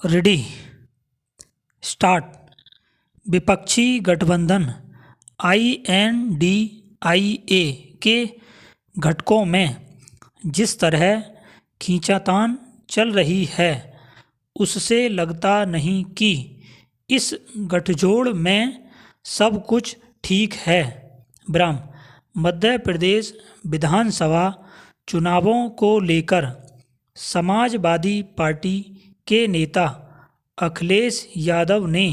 Ready start. विपक्षी गठबंधन INDIA के घटकों में जिस तरह खींचातान चल रही है उससे लगता नहीं कि इस गठजोड़ में सब कुछ ठीक है। मध्य प्रदेश विधानसभा चुनावों को लेकर समाजवादी पार्टी के नेता अखिलेश यादव ने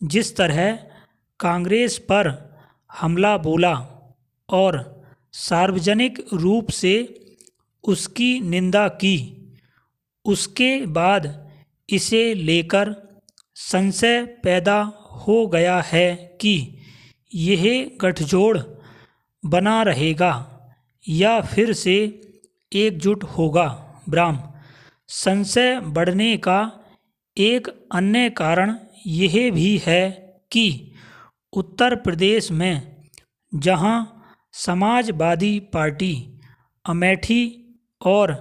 जिस तरह कांग्रेस पर हमला बोला और सार्वजनिक रूप से उसकी निंदा की, उसके बाद इसे लेकर संशय पैदा हो गया है कि यह गठजोड़ बना रहेगा या फिर से एकजुट होगा। संशय बढ़ने का एक अन्य कारण यह भी है कि उत्तर प्रदेश में जहां समाजवादी पार्टी अमेठी और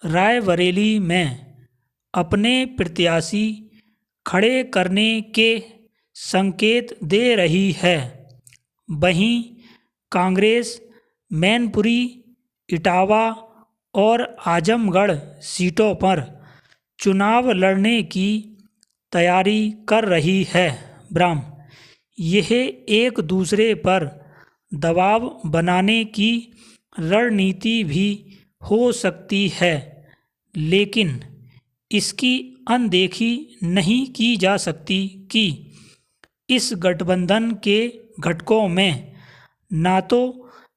रायबरेली में अपने प्रत्याशी खड़े करने के संकेत दे रही है, वहीं कांग्रेस मैनपुरी, इटावा और आजमगढ़ सीटों पर चुनाव लड़ने की तैयारी कर रही है। यह एक दूसरे पर दबाव बनाने की रणनीति भी हो सकती है, लेकिन इसकी अनदेखी नहीं की जा सकती कि इस गठबंधन के घटकों में ना तो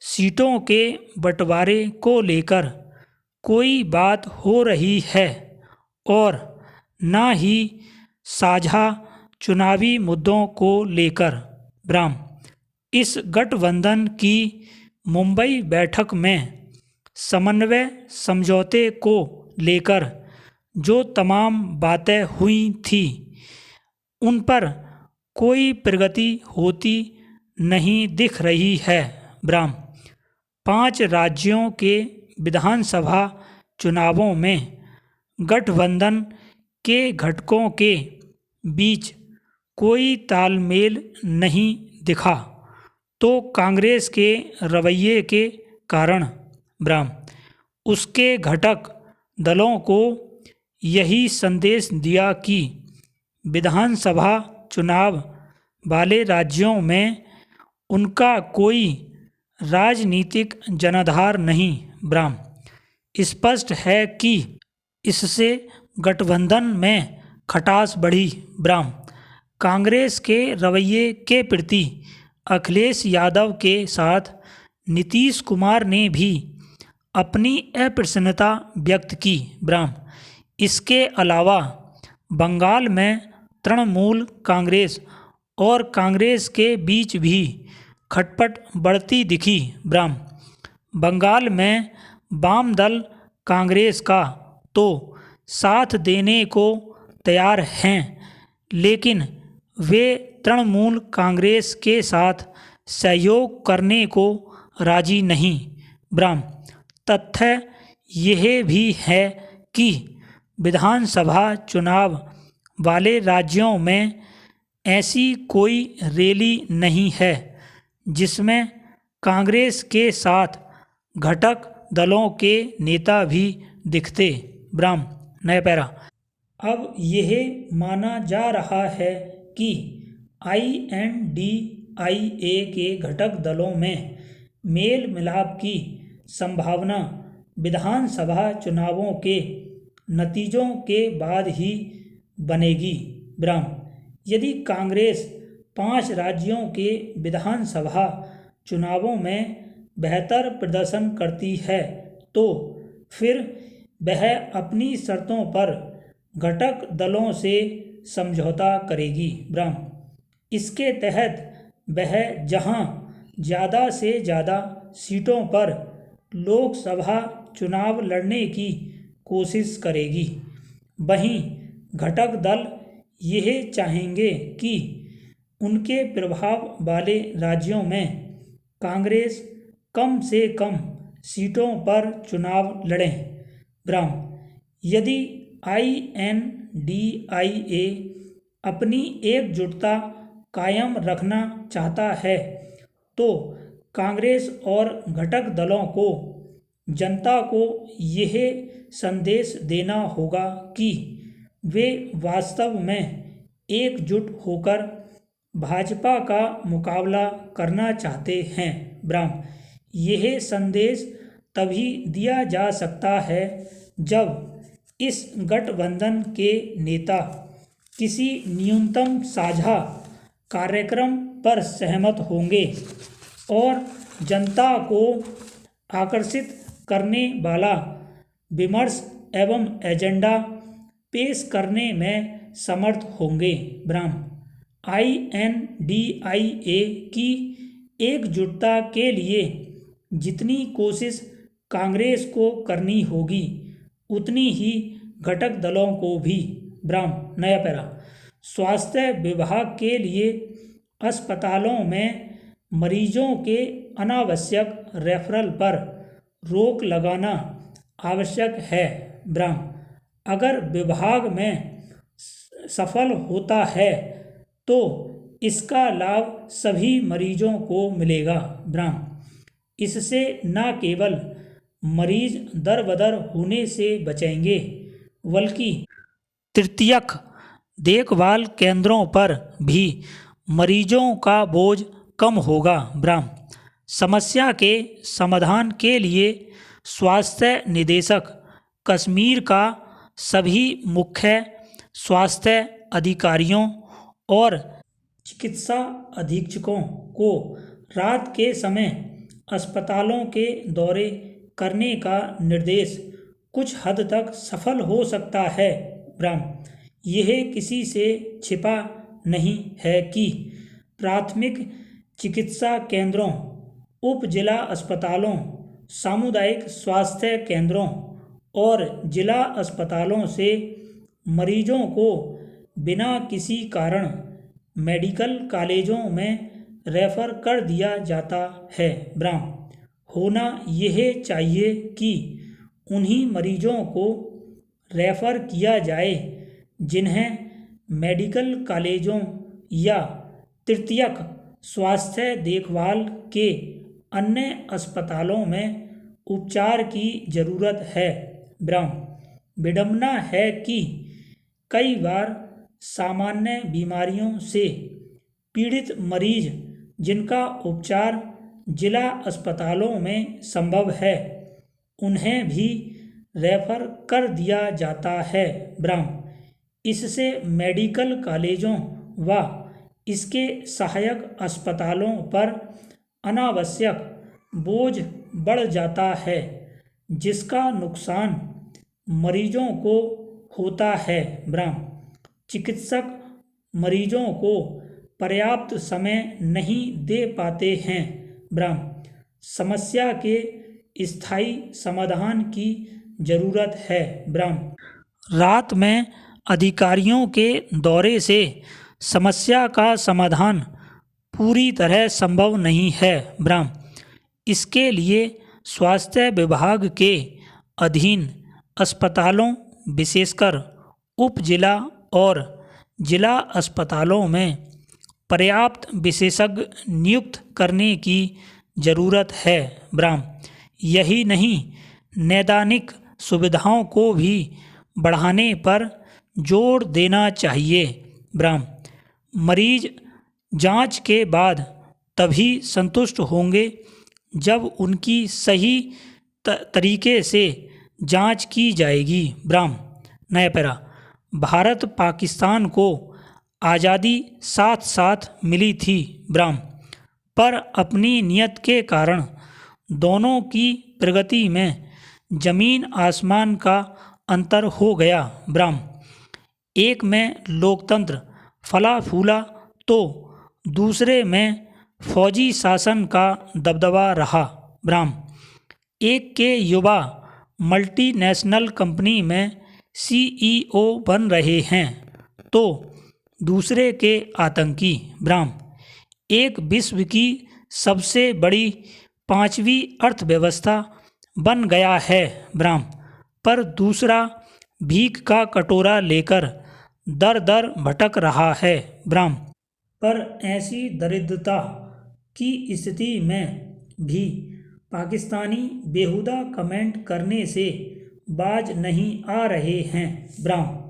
सीटों के बंटवारे को लेकर कोई बात हो रही है और ना ही साझा चुनावी मुद्दों को लेकर। इस गठबंधन की मुंबई बैठक में समन्वय समझौते को लेकर जो तमाम बातें हुई थी उन पर कोई प्रगति होती नहीं दिख रही है। 5 राज्यों के विधानसभा चुनावों में गठबंधन के घटकों के बीच कोई तालमेल नहीं दिखा, तो कांग्रेस के रवैये के कारण उसके घटक दलों को यही संदेश दिया कि विधानसभा चुनाव वाले राज्यों में उनका कोई राजनीतिक जनाधार नहीं। स्पष्ट है कि इससे गठबंधन में खटास बढ़ी। कांग्रेस के रवैये के प्रति अखिलेश यादव के साथ नीतीश कुमार ने भी अपनी अप्रसन्नता व्यक्त की। इसके अलावा बंगाल में तृणमूल कांग्रेस और कांग्रेस के बीच भी खटपट बढ़ती दिखी। बंगाल में वाम दल कांग्रेस का तो साथ देने को तैयार हैं, लेकिन वे तृणमूल कांग्रेस के साथ सहयोग करने को राजी नहीं। तथ्य यह भी है कि विधानसभा चुनाव वाले राज्यों में ऐसी कोई रैली नहीं है जिसमें कांग्रेस के साथ घटक दलों के नेता भी दिखते। नया पैरा। अब यह माना जा रहा है कि INDIA के घटक दलों में मेल मिलाप की संभावना विधानसभा चुनावों के नतीजों के बाद ही बनेगी। यदि कांग्रेस 5 राज्यों के विधानसभा चुनावों में बेहतर प्रदर्शन करती है तो फिर वह अपनी शर्तों पर घटक दलों से समझौता करेगी। इसके तहत वह जहां ज़्यादा से ज़्यादा सीटों पर लोकसभा चुनाव लड़ने की कोशिश करेगी, वहीं घटक दल यह चाहेंगे कि उनके प्रभाव वाले राज्यों में कांग्रेस कम से कम सीटों पर चुनाव लड़ें। यदि INDIA अपनी एकजुटता कायम रखना चाहता है तो कांग्रेस और घटक दलों को जनता को यह संदेश देना होगा कि वे वास्तव में एकजुट होकर भाजपा का मुकाबला करना चाहते हैं। ब्राह्म, यह संदेश तभी दिया जा सकता है जब इस गठबंधन के नेता किसी न्यूनतम साझा कार्यक्रम पर सहमत होंगे और जनता को आकर्षित करने वाला विमर्श एवं एजेंडा पेश करने में समर्थ होंगे। ब्राह्म, INDIA की एकजुटता के लिए जितनी कोशिश कांग्रेस को करनी होगी उतनी ही घटक दलों को भी। ब्राह्म, नया पैरा, स्वास्थ्य विभाग के लिए अस्पतालों में मरीजों के अनावश्यक रेफरल पर रोक लगाना आवश्यक है। ब्राह्म, अगर विभाग में सफल होता है तो इसका लाभ सभी मरीजों को मिलेगा। ब्राह्म, इससे न केवल मरीज दर बदर होने से बचेंगे बल्कि तृतीयक देखभाल केंद्रों पर भी मरीजों का बोझ कम होगा। ब्राह्म, समस्या के समाधान के लिए स्वास्थ्य निदेशक कश्मीर का सभी मुख्य स्वास्थ्य अधिकारियों और चिकित्सा अधीक्षकों को रात के समय अस्पतालों के दौरे करने का निर्देश कुछ हद तक सफल हो सकता है। ब्राह्म, यह किसी से छिपा नहीं है कि प्राथमिक चिकित्सा केंद्रों, उप जिला अस्पतालों, सामुदायिक स्वास्थ्य केंद्रों और जिला अस्पतालों से मरीजों को बिना किसी कारण मेडिकल कॉलेजों में रेफर कर दिया जाता है। ब्राह्म, होना यह चाहिए कि उन्हीं मरीजों को रेफर किया जाए जिन्हें मेडिकल कॉलेजों या तृतीयक स्वास्थ्य देखभाल के अन्य अस्पतालों में उपचार की ज़रूरत है। ब्राह्म, विडंबना है कि कई बार सामान्य बीमारियों से पीड़ित मरीज जिनका उपचार जिला अस्पतालों में संभव है उन्हें भी रेफर कर दिया जाता है। ब्राह्म, इससे मेडिकल कॉलेजों व इसके सहायक अस्पतालों पर अनावश्यक बोझ बढ़ जाता है जिसका नुकसान मरीजों को होता है। ब्राह्म, चिकित्सक मरीजों को पर्याप्त समय नहीं दे पाते हैं। ब्राह्म, समस्या के स्थायी समाधान की ज़रूरत है। ब्राह्म, रात में अधिकारियों के दौरे से समस्या का समाधान पूरी तरह संभव नहीं है। ब्राह्म, इसके लिए स्वास्थ्य विभाग के अधीन अस्पतालों विशेषकर उप जिला और जिला अस्पतालों में पर्याप्त विशेषज्ञ नियुक्त करने की ज़रूरत है। ब्राह्म, यही नहीं नैदानिक सुविधाओं को भी बढ़ाने पर जोर देना चाहिए। ब्राह्म, मरीज जांच के बाद तभी संतुष्ट होंगे जब उनकी सही तरीके से जांच की जाएगी। ब्राह्म, नया पैरा, भारत पाकिस्तान को आज़ादी साथ साथ मिली थी। ब्राह्म, पर अपनी नियत के कारण दोनों की प्रगति में जमीन आसमान का अंतर हो गया। ब्राह्म, एक में लोकतंत्र फला फूला तो दूसरे में फौजी शासन का दबदबा रहा। ब्राह्म, एक के युवा मल्टीनेशनल कंपनी में CEO बन रहे हैं तो दूसरे के आतंकी। ब्राह्म, एक विश्व की सबसे बड़ी 5वीं अर्थव्यवस्था बन गया है। ब्राह्म, पर दूसरा भीख का कटोरा लेकर दर दर भटक रहा है। ब्राह्म। पर ऐसी दरिद्रता की स्थिति में भी पाकिस्तानी बेहुदा कमेंट करने से बाज नहीं आ रहे हैं। ब्राह्म।